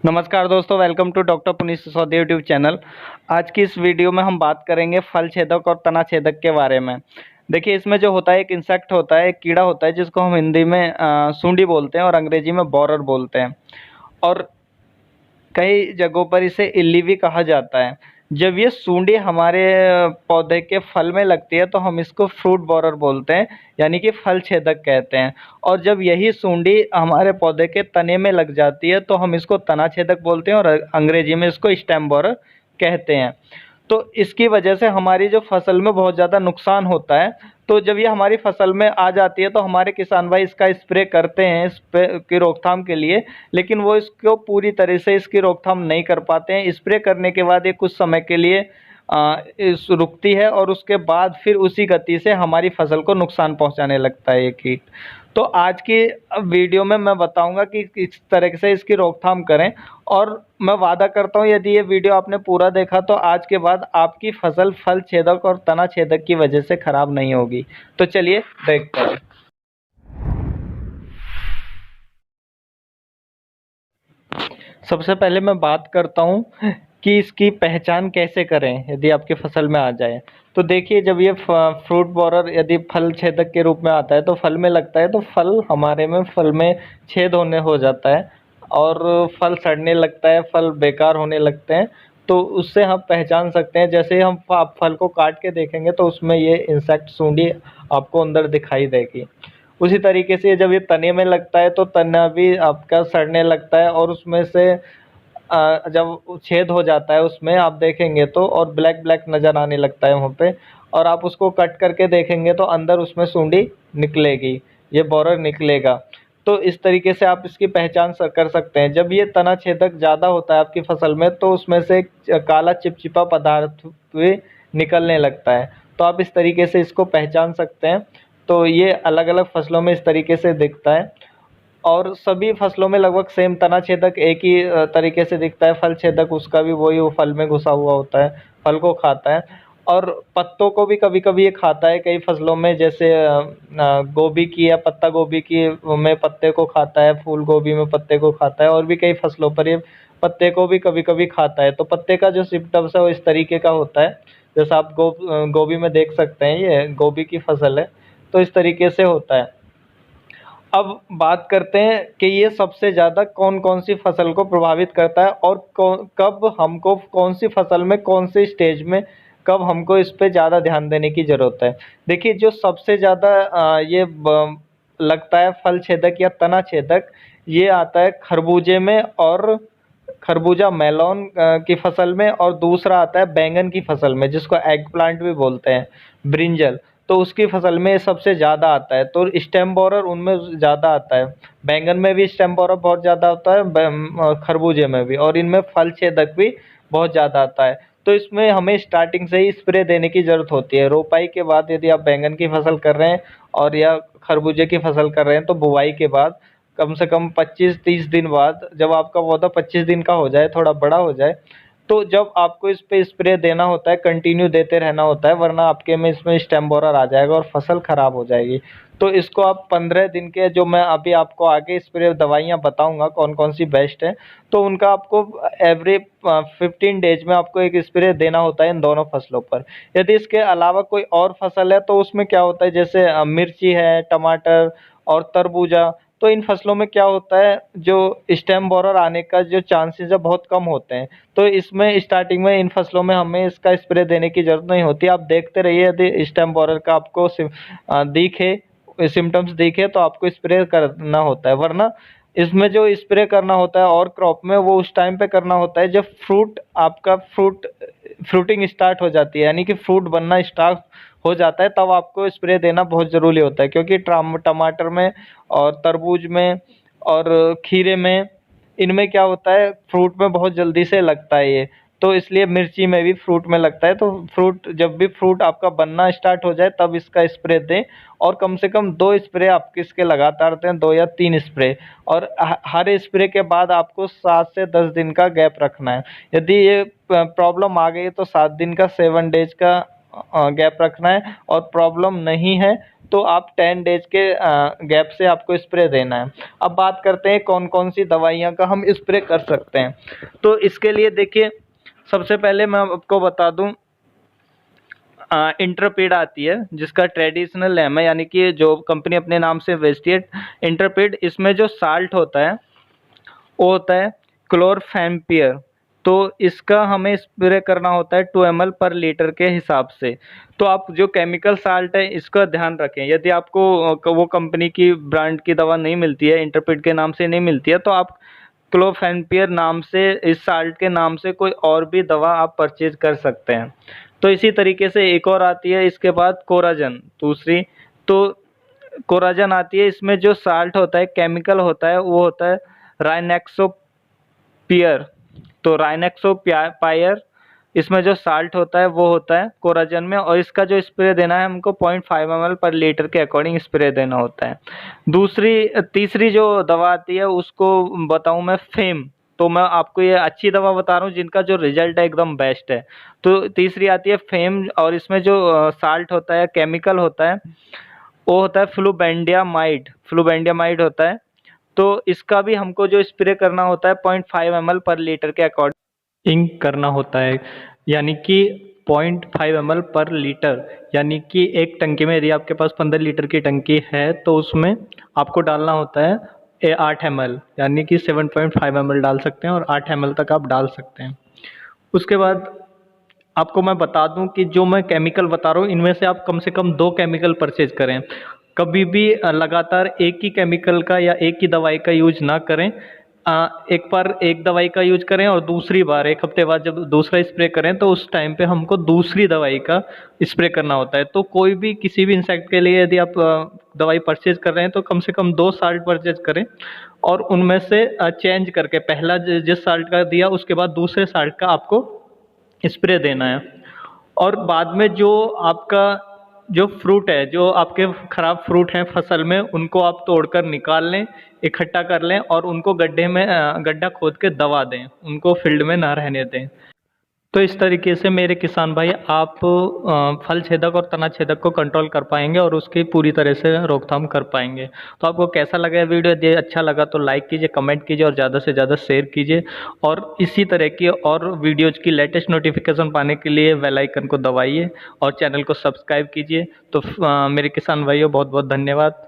नमस्कार दोस्तों, welcome to doctor Puneet Sisodiya YouTube channel. आज की इस वीडियो में हम बात करेंगे फल छेदक और तना छेदक के बारे में। देखिए, इसमें जो होता है एक इंसेक्ट होता है, एक कीड़ा होता है जिसको हम हिंदी में सूंडी बोलते हैं और अंग्रेजी में बोरर बोलते हैं। और कई जगहों पर इसे इल्ली भी कहा जाता है। जब ये सूंडी हमारे पौधे के फल में लगती है तो हम इसको फ्रूट बोरर बोलते हैं, यानी कि फल छेदक कहते हैं। और जब यही सूंडी हमारे पौधे के तने में लग जाती है तो हम इसको तना छेदक बोलते हैं और अंग्रेजी में इसको स्टेम बोरर कहते हैं। तो इसकी वजह से हमारी जो फसल में बहुत ज़्यादा नुकसान होता है। तो जब ये हमारी फसल में आ जाती है तो हमारे किसान भाई इसका स्प्रे करते हैं इस पे की रोकथाम के लिए, लेकिन वो इसको पूरी तरह से इसकी रोकथाम नहीं कर पाते हैं। स्प्रे करने के बाद ये कुछ समय के लिए इस रुकती है और उसके बाद फिर उसी गति से हमारी फसल को नुकसान पहुंचाने लगता है ये कीट। तो आज की वीडियो में मैं बताऊंगा कि किस तरह से इसकी रोकथाम करें। और मैं वादा करता हूँ यदि ये वीडियो आपने पूरा देखा तो आज के बाद आपकी फसल फल छेदक और तना छेदक की वजह से खराब नहीं होगी। तो चलिए देखते हैं। सबसे पहले मैं बात करता हूँ कि इसकी पहचान कैसे करें यदि आपकी फसल में आ जाए। तो देखिए, जब ये फ्रूट बोरर यदि फल छेदक के रूप में आता है तो फल में लगता है तो फल में छेद होने हो जाता है और फल सड़ने लगता है, फल बेकार होने लगते हैं। तो उससे हम पहचान सकते हैं, जैसे हम आप फल को काट के देखेंगे तो उसमें ये इंसेक्ट सूंडी आपको अंदर दिखाई देगी। उसी तरीके से जब ये तने में लगता है तो तना भी आपका सड़ने लगता है और उसमें से जब छेद हो जाता है उसमें आप देखेंगे तो और ब्लैक ब्लैक नज़र आने लगता है वहाँ पे। और आप उसको कट करके देखेंगे तो अंदर उसमें सूंडी निकलेगी, ये बोरर निकलेगा। तो इस तरीके से आप इसकी पहचान कर सकते हैं। जब ये तना छेदक ज़्यादा होता है आपकी फसल में तो उसमें से एक काला चिपचिपा पदार्थ भी निकलने लगता है। तो आप इस तरीके से इसको पहचान सकते हैं। तो ये अलग अलग फसलों में इस तरीके से दिखता है और सभी फसलों में लगभग सेम तना छेदक एक ही तरीके से दिखता है। फल छेदक उसका भी वही, वो फल में घुसा हुआ होता है, फल को खाता है। और पत्तों को भी कभी कभी ये खाता है कई फसलों में, जैसे गोभी की या पत्ता गोभी की में पत्ते को खाता है, फूल गोभी में पत्ते को खाता है और भी कई फसलों पर ये पत्ते को भी कभी कभी खाता है। तो पत्ते का जो सिम्टम्स है वो इस तरीके का होता है, जैसा आप गोभी में देख सकते हैं, ये गोभी की फसल है। तो इस तरीके से होता है। अब बात करते हैं कि ये सबसे ज़्यादा कौन-कौन सी फसल को प्रभावित करता है और कब हमको कौन सी फसल में कौन सी स्टेज में कब हमको इस पे ज़्यादा ध्यान देने की ज़रूरत है। देखिए, जो सबसे ज़्यादा ये लगता है फल छेदक या तना छेदक, ये आता है खरबूजे में और खरबूजा मेलोन की फसल में, और दूसरा आता है बैंगन की फसल में जिसको एग प्लांट भी बोलते हैं, ब्रिंजल। तो उसकी फसल में सबसे ज़्यादा आता है। तो स्टेम बोरर उनमें ज़्यादा आता है। बैंगन में भी स्टेम बोरर बहुत ज़्यादा होता है, खरबूजे में भी, और इनमें फल छेदक भी बहुत ज़्यादा आता है। तो इसमें हमें स्टार्टिंग से ही स्प्रे देने की ज़रूरत होती है। रोपाई के बाद यदि आप बैंगन की फसल कर रहे हैं और या खरबूजे की फसल कर रहे हैं तो बुवाई के बाद कम से कम 25-30 दिन बाद, जब आपका पौधा 25 दिन का हो जाए, थोड़ा बड़ा हो जाए, तो जब आपको इस पे स्प्रे देना होता है, कंटिन्यू देते रहना होता है, वरना आपके में इसमें स्टेम बोरर आ जाएगा और फसल खराब हो जाएगी। तो इसको आप 15 दिन के, जो मैं अभी आपको आगे स्प्रे दवाइयाँ बताऊँगा कौन-कौन सी बेस्ट हैं, तो उनका आपको एवरी 15 डेज़ में आपको एक स्प्रे देना होता है इन दोनों फसलों पर। यदि इसके अलावा कोई और फसल है तो उसमें क्या होता है, जैसे मिर्ची है, टमाटर और तरबूजा, तो इन फसलों में क्या होता है, जो स्टेम बोरर आने का जो चांसेस है बहुत कम होते हैं। तो इसमें स्टार्टिंग में इन फसलों में हमें इसका स्प्रे देने की ज़रूरत नहीं होती। आप देखते रहिए, यदि स्टेम बोरर का आपको दिखे, सिम्पटम्स दिखे तो आपको स्प्रे करना होता है। वरना इसमें जो स्प्रे करना होता है और क्रॉप में, वो उस टाइम पे करना होता है जब फ्रूटिंग स्टार्ट हो जाती है, यानी कि फ्रूट बनना स्टार्ट हो जाता है, तब आपको स्प्रे देना बहुत ज़रूरी होता है। क्योंकि टमाटर में और तरबूज में और खीरे में, इनमें क्या होता है, फ्रूट में बहुत जल्दी से लगता है ये। तो इसलिए मिर्ची में भी फ्रूट में लगता है। तो जब भी फ्रूट आपका बनना स्टार्ट हो जाए तब इसका स्प्रे दें। और कम से कम 2 स्प्रे आप इसके लगातार दें, 2 या 3 स्प्रे। और हर स्प्रे के बाद आपको 7 से 10 दिन का गैप रखना है। यदि ये प्रॉब्लम आ गई तो 7 दिन का, 7 डेज का गैप रखना है। और प्रॉब्लम नहीं है तो आप 10 डेज के गैप से आपको स्प्रे देना है। अब बात करते हैं कौन-कौन सी दवाइयाँ का हम स्प्रे कर सकते हैं। तो इसके लिए देखिए, सबसे पहले मैं आपको बता दूँ, इंटरपीड आती है जिसका ट्रेडिशनल नेम है, यानी कि जो कंपनी अपने नाम से बेचती है इंटरपीड। इसमें जो साल्ट होता है वो होता है क्लोरफेम्पियर। तो इसका हमें स्प्रे करना होता है 2 ml पर लीटर के हिसाब से। तो आप जो केमिकल साल्ट है इसका ध्यान रखें। यदि आपको वो कंपनी की ब्रांड की दवा नहीं मिलती है, इंटरपीड के नाम से नहीं मिलती है, तो आप क्लोफेम्पियर नाम से, इस साल्ट के नाम से कोई और भी दवा आप परचेज कर सकते हैं। तो इसी तरीके से एक और आती है इसके बाद कोराजन दूसरी। तो कोराजन आती है, इसमें जो साल्ट होता है केमिकल होता है वो होता है राइनेक्सोपियर। तो राइनेक्सोपायर इसमें जो साल्ट होता है वो होता है कोराजन में, और इसका जो स्प्रे देना है हमको 0.5 ml पर लीटर के अकॉर्डिंग स्प्रे देना होता है। तीसरी जो दवा आती है उसको बताऊं मैं, फेम। तो मैं आपको ये अच्छी दवा बता रहा हूँ जिनका जो रिजल्ट है एकदम बेस्ट है। तो तीसरी आती है फेम, और इसमें जो साल्ट होता है केमिकल होता है वो होता है फ्लूबेंडियामाइड होता है। तो इसका भी हमको जो स्प्रे करना होता है 0.5 ml पर लीटर के अकॉर्डिंग करना होता है, यानी कि 0.5 ml पर लीटर, यानी कि एक टंकी में यदि आपके पास 15 लीटर की टंकी है तो उसमें आपको डालना होता है 8 ml, यानी कि 7.5 ml डाल सकते हैं और 8 ml तक आप डाल सकते हैं। उसके बाद आपको मैं बता दूं कि जो मैं केमिकल बता रहा हूँ इनमें से कम 2 केमिकल परचेज करें। कभी भी लगातार एक ही केमिकल का या एक ही दवाई का यूज ना करें। एक बार एक दवाई का यूज करें और दूसरी बार 1 हफ्ते बाद जब दूसरा स्प्रे करें तो उस टाइम पे हमको दूसरी दवाई का स्प्रे करना होता है। तो कोई भी किसी भी इंसेक्ट के लिए यदि आप दवाई परचेज कर रहे हैं तो कम से कम 2 साल्ट परचेज करें, और उनमें से चेंज करके पहला जिस साल्ट का दिया उसके बाद दूसरे साल्ट का आपको स्प्रे देना है। और बाद में जो आपका जो फ्रूट है, जो आपके खराब फ्रूट हैं फसल में, उनको आप तोड़कर निकाल लें, इकट्ठा कर लें और उनको गड्ढा खोद के दबा दें, उनको फील्ड में ना रहने दें। तो इस तरीके से मेरे किसान भाई आप फल छेदक और तना छेदक को कंट्रोल कर पाएंगे और उसकी पूरी तरह से रोकथाम कर पाएंगे। तो आपको कैसा लगा वीडियो? यदि अच्छा लगा तो लाइक कीजिए, कमेंट कीजिए और ज़्यादा से ज़्यादा शेयर कीजिए। और इसी तरह की और वीडियोज़ की लेटेस्ट नोटिफिकेशन पाने के लिए बेल आइकन को दबाइए और चैनल को सब्सक्राइब कीजिए। तो मेरे किसान भाइयों बहुत बहुत धन्यवाद।